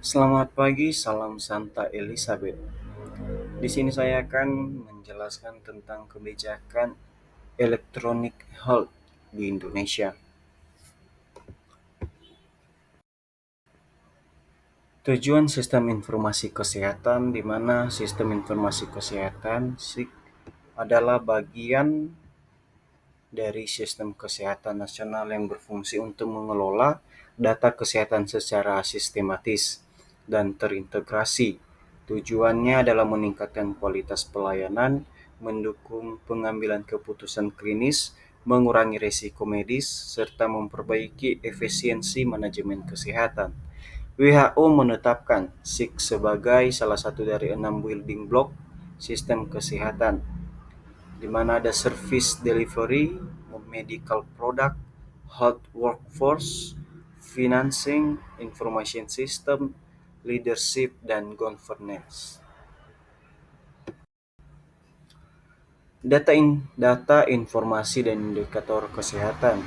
Selamat pagi, salam Santa Elizabeth. Di sini saya akan menjelaskan tentang kebijakan electronic health di Indonesia. Tujuan sistem informasi kesehatan di mana sistem informasi kesehatan SIK adalah bagian dari sistem kesehatan nasional yang berfungsi untuk mengelola data kesehatan secara sistematis dan terintegrasi. Tujuannya adalah meningkatkan kualitas pelayanan, mendukung pengambilan keputusan klinis, mengurangi risiko medis, serta memperbaiki efisiensi manajemen kesehatan. WHO menetapkan SIK sebagai salah satu dari 6 building block sistem kesehatan, di mana ada service delivery, medical product, health workforce, financing, information system, leadership, dan governance. Data, informasi, dan indikator kesehatan.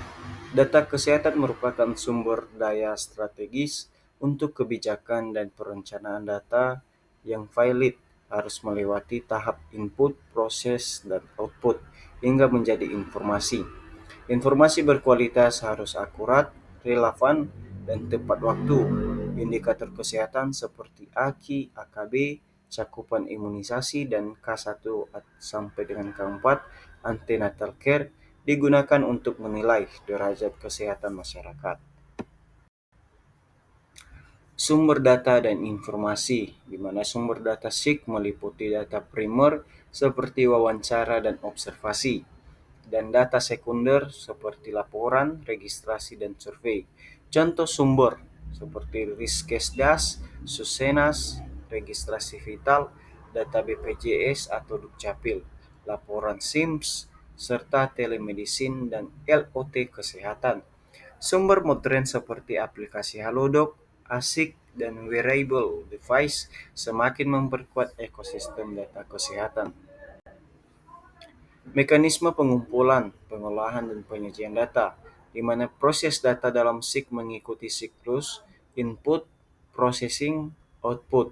Data kesehatan merupakan sumber daya strategis untuk kebijakan dan perencanaan data yang valid, harus melewati tahap input, proses, dan output hingga menjadi informasi. Informasi berkualitas harus akurat, relevan, dan tepat waktu. Indikator kesehatan seperti AKI, AKB, cakupan imunisasi, dan K1 sampai dengan K4 antenatal care digunakan untuk menilai derajat kesehatan masyarakat. Sumber data dan informasi, di mana sumber data SIK meliputi data primer seperti wawancara dan observasi, dan data sekunder seperti laporan, registrasi, dan survei. Contoh sumber seperti Riskesdas, Susenas, registrasi vital, data BPJS atau Dukcapil, laporan SIMS, serta telemedicine dan LOT kesehatan. Sumber modern seperti aplikasi Halodoc, ASIK, dan wearable device semakin memperkuat ekosistem data kesehatan. Mekanisme pengumpulan, pengolahan, dan penyajian data, di mana proses data dalam SIK mengikuti siklus input, processing, output.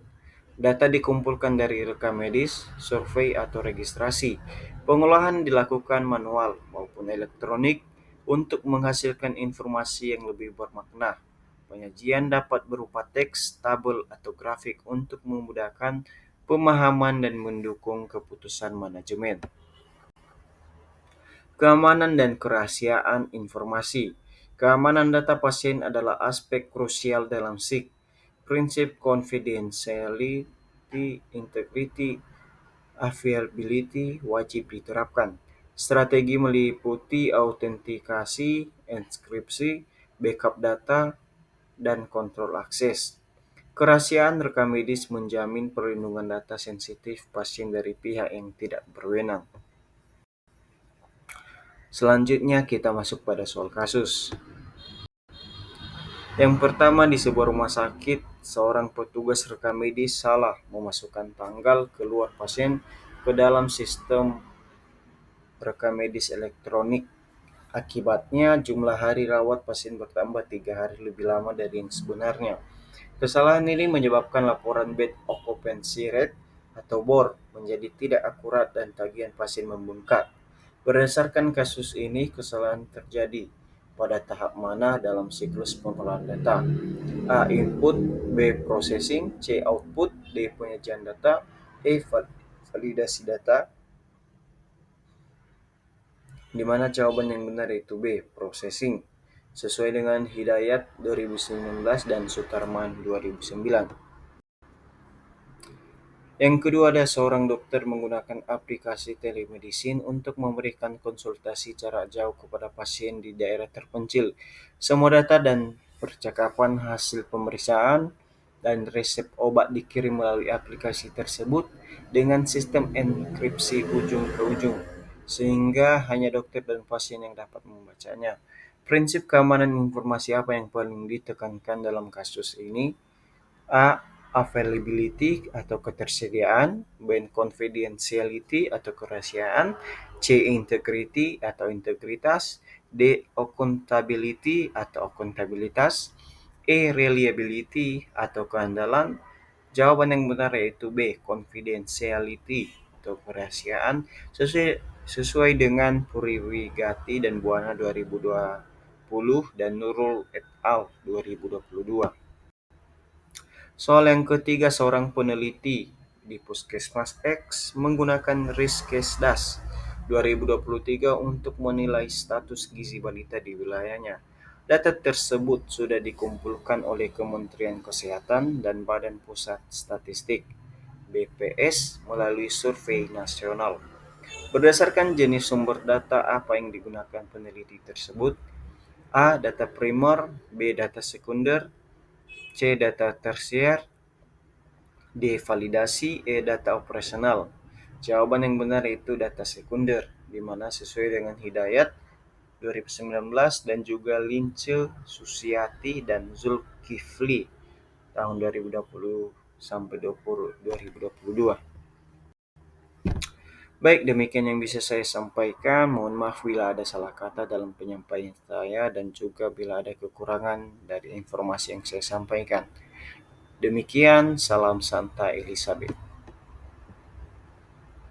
Data dikumpulkan dari rekam medis, survei, atau registrasi. Pengolahan dilakukan manual maupun elektronik untuk menghasilkan informasi yang lebih bermakna. Penyajian dapat berupa teks, tabel, atau grafik untuk memudahkan pemahaman dan mendukung keputusan manajemen. Keamanan dan kerahasiaan informasi. Keamanan data pasien adalah aspek krusial dalam SIK. Prinsip confidentiality, integrity, availability wajib diterapkan. Strategi meliputi autentikasi, enkripsi, backup data, dan kontrol akses. Kerahasiaan rekam medis menjamin perlindungan data sensitif pasien dari pihak yang tidak berwenang. Selanjutnya kita masuk pada soal kasus. Yang pertama, di sebuah rumah sakit, seorang petugas rekam medis salah memasukkan tanggal keluar pasien ke dalam sistem rekam medis elektronik. Akibatnya, jumlah hari rawat pasien bertambah 3 hari lebih lama dari yang sebenarnya. Kesalahan ini menyebabkan laporan bed occupancy rate atau BOR menjadi tidak akurat dan tagihan pasien membengkak. Berdasarkan kasus ini, kesalahan terjadi pada tahap mana dalam siklus pengolahan data? A. Input, B. Processing, C. Output, D. Penyajian data, E. Validasi data. Di mana jawaban yang benar yaitu B. Processing. Sesuai dengan Hidayat 2019 dan Sutarman 2009. Yang kedua, ada seorang dokter menggunakan aplikasi telemedicine untuk memberikan konsultasi jarak jauh kepada pasien di daerah terpencil. Semua data dan percakapan, hasil pemeriksaan, dan resep obat dikirim melalui aplikasi tersebut dengan sistem enkripsi ujung ke ujung, sehingga hanya dokter dan pasien yang dapat membacanya. Prinsip keamanan informasi apa yang paling ditekankan dalam kasus ini? A. Availability atau ketersediaan, B. Confidentiality atau kerahasiaan, C. Integrity atau integritas, D. Accountability atau akuntabilitas, E. Reliability atau keandalan. Jawaban yang benar yaitu B. Confidentiality atau kerahasiaan sesuai dengan Puriwigati dan Buana 2020 dan Nurul et al. 2022. Soal yang ketiga, seorang peneliti di Puskesmas X menggunakan Riskesdas 2023 untuk menilai status gizi balita di wilayahnya. Data tersebut sudah dikumpulkan oleh Kementerian Kesehatan dan Badan Pusat Statistik (BPS) melalui survei nasional. Berdasarkan jenis sumber data apa yang digunakan peneliti tersebut? A. Data primer, B. Data sekunder, C. Data tersier, D. Validasi, E. Data operasional. Jawaban yang benar itu data sekunder, di mana sesuai dengan Hidayat 2019 dan juga Lince, Susiati, dan Zulkifli tahun 2020 sampai 2022. Baik, demikian yang bisa saya sampaikan. Mohon maaf bila ada salah kata dalam penyampaian saya dan juga bila ada kekurangan dari informasi yang saya sampaikan. Demikian, salam santai Elizabeth.